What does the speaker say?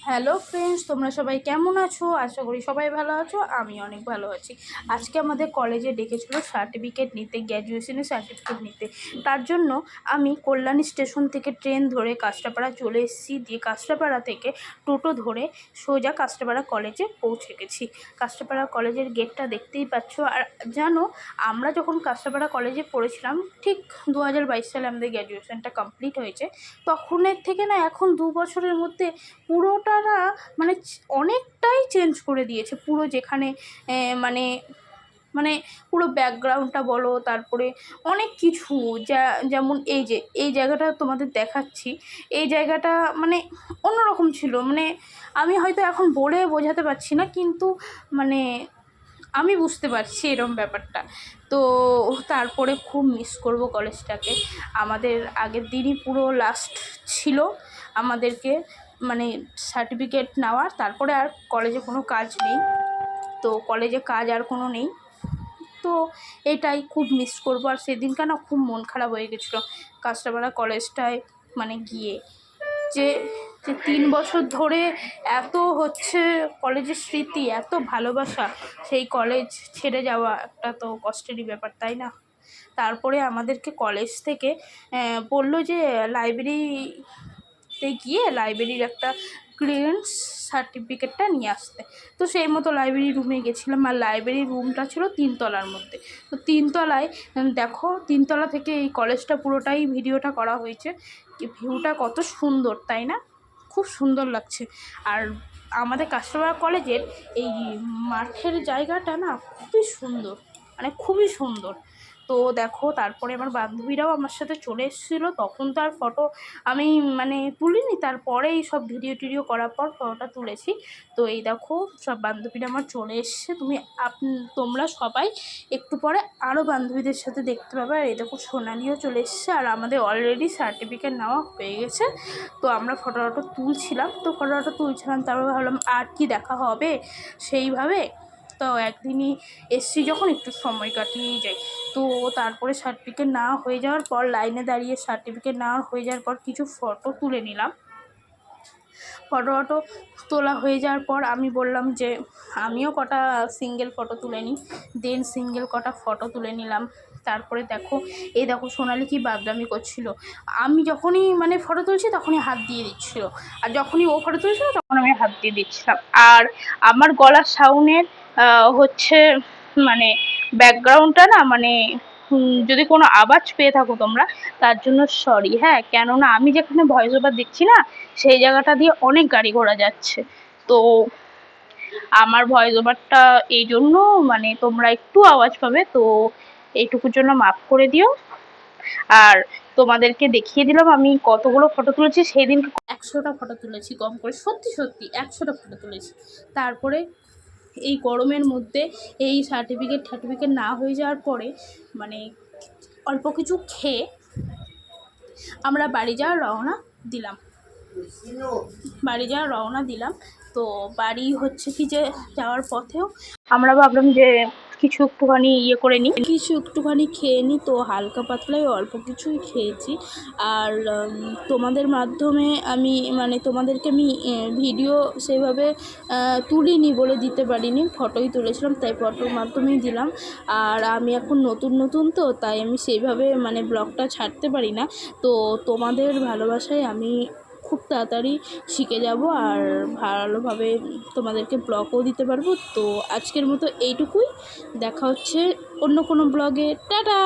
Hello friends, তোমরা সবাই কেমন আছো? আশা করি সবাই ভালো আছো। আমি অনেক ভালো আছি। আজকে আমাদের কলেজে ডেকেছিল সার্টিফিকেট নিতে, গ্র্যাজুয়েশনের সার্টিফিকেট নিতে। তার জন্য আমি কল্যাণী স্টেশন থেকে ট্রেন ধরে কাঁচরাপাড়া চলে এসেছি। দিয়ে কাঁচরাপাড়া থেকে টোটো ধরে সোজা কাঁচরাপাড়া কলেজে পৌঁছে গেছি। কাঁচরাপাড়া কলেজের গেটটা দেখতেই পাচ্ছ। আর জানো, আমরা যখন কাঁচরাপাড়া কলেজে পড়েছিলাম, ঠিক 2022 সালে আমাদের গ্র্যাজুয়েশনটা কমপ্লিট হয়েছে। তখনের থেকে না এখন 2 বছরের মধ্যে পুরোটা না মানে অনেকটাই চেঞ্জ করে দিয়েছে। পুরো যেখানে মানে মানে পুরো ব্যাকগ্রাউন্ডটা বলো, তারপরে অনেক কিছু যেমন এই জায়গাটা তোমাদের দেখাচ্ছি। এই জায়গাটা মানে অন্যরকম ছিল। মানে আমি হয়তো এখন বলে বোঝাতে পারছি না, কিন্তু মানে আমি বুঝতে পারছি এরকম ব্যাপারটা। তো তারপরে খুব মিস করব কলেজটাকে। আমাদের আগের দিনই পুরো লাস্ট ছিল আমাদেরকে মানে সার্টিফিকেট নেওয়ার। তারপরে আর কলেজে কোনো কাজ নেই, তো কলেজে কাজ আর কোনো নেই। তো এটাই খুব মিস করবো। আর সেদিনকার না খুব মন খারাপ হয়ে গেছিলো কাঁচরাপাড়া কলেজটায় মানে গিয়ে, যে যে 3 বছর ধরে এত হচ্ছে কলেজের স্মৃতি, এত ভালোবাসা, সেই কলেজ ছেড়ে যাওয়া একটা তো কষ্টেরই ব্যাপার, তাই না? তারপরে আমাদেরকে কলেজ থেকে বললো যে লাইব্রেরিতে গিয়ে লাইব্রেরির একটা ক্লিয়ারেন্স সার্টিফিকেটটা নিয়ে আসতে। তো সেই মতো লাইব্রেরি রুমে গেছিলাম। আর লাইব্রেরির রুমটা ছিল 3 তলার মধ্যে। তো 3 তলায় দেখো, 3 তলা থেকে এই কলেজটা পুরোটাই ভিডিওটা করা হয়েছে। ভিউটা কত সুন্দর, তাই না? খুব সুন্দর লাগছে। আর আমাদের কাঁচরাপাড়া কলেজের এই মাঠের জায়গাটা না খুবই সুন্দর, মানে খুবই সুন্দর। তো দেখো, তারপরে আমার বান্ধবীরাও আমার সাথে চলে এসেছিলো। তখন তো আর ফটো আমি মানে তুলিনি, তারপরে এই সব ভিডিও করার পর ফটোটা তুলেছি। তো এই দেখো, সব বান্ধবীরা আমার চলে এসছে। তোমরা সবাই একটু পরে আরও বান্ধবীদের সাথে দেখতে পাবে। আর এই দেখো, সোনালিও চলে এসছে। আর আমাদের অলরেডি সার্টিফিকেট নেওয়া হয়ে গেছে। তো আমরা ফটো তুলছিলাম। তারপরে ভাবলাম আর কি দেখা হবে সেইভাবে। তো একদিনই এসছি যখন, একটু সময় কাটিয়েই যাই। তো তারপরে সার্টিফিকেট নেওয়া হয়ে যাওয়ার পর লাইনে দাঁড়িয়ে সার্টিফিকেট নেওয়া হয়ে যাওয়ার পর কিছু ফটো তুলে নিলাম। ফটো তোলা হয়ে যাওয়ার পর আমি বললাম যে আমিও কটা সিঙ্গেল ফটো তুলে নিই। দেন সিঙ্গেল কটা ফটো তুলে নিলাম। তারপরে দেখো, সোনালি কি বাদরামি করছিল। আমি যখনই মানে ফটো তুলছি তখনই হাত দিয়ে দিচ্ছিলো, আর যখনই ও ফটো তুলছিল তখন আমি হাত দিয়ে দিচ্ছিলাম। আর আমার গলার সাউন্ডের হচ্ছে মানে ব্যাকগ্রাউন্ডটা না মানে যদি কোনো আওয়াজ পেয়ে থাকো তোমরা, তার জন্য সরি। হ্যাঁ, কেননা আমি যেখানে ভয়েস ওভার দিচ্ছি না, সেই জায়গাটা দিয়ে অনেক গাড়ি ঘোড়া যাচ্ছে। তো আমার ভয়েস ওভারটা এই জন্য মানে তোমরা একটু আওয়াজ পাবে, তো এইটুকুর জন্য মাফ করে দিও। আর তোমাদেরকে দেখিয়ে দিলাম আমি কতগুলো ফটো তুলেছি। সেদিন 100টা ফটো তুলেছি, কম করে সত্যি 100টা ফটো তুলেছি। তারপরে এই গরমের মধ্যে এই সার্টিফিকেট না হয়ে যাওয়ার পরে মানে অল্প কিছু খেয়ে আমরা বাড়ি যাওয়ার রওনা দিলাম। তো বাড়ি হচ্ছে কি যে যাওয়ার পথেও আমরা ভাবলাম যে কিছু একটুখানি খেয়ে নিই। তো হালকা পাতলাই অল্প কিছুই খেয়েছি। আর তোমাদের মাধ্যমে আমি মানে তোমাদেরকে আমি ভিডিও সেভাবে তুলিনি বলে দিতে পারিনি, ফটোই তুলেছিলাম, তাই ফটোর মাধ্যমেই দিলাম। আর আমি এখন নতুন তো, তাই আমি সেইভাবে মানে ব্লগটা ছাড়তে পারি না। তো তোমাদের ভালোবাসায় আমি খুব তাড়াতাড়ি শিখে যাব আর ভালোভাবে তোমাদেরকে ব্লগও দিতে পারবো। তো আজকের মতো এইটুকুই। দেখা হচ্ছে অন্য কোনো ব্লগে। টাটা।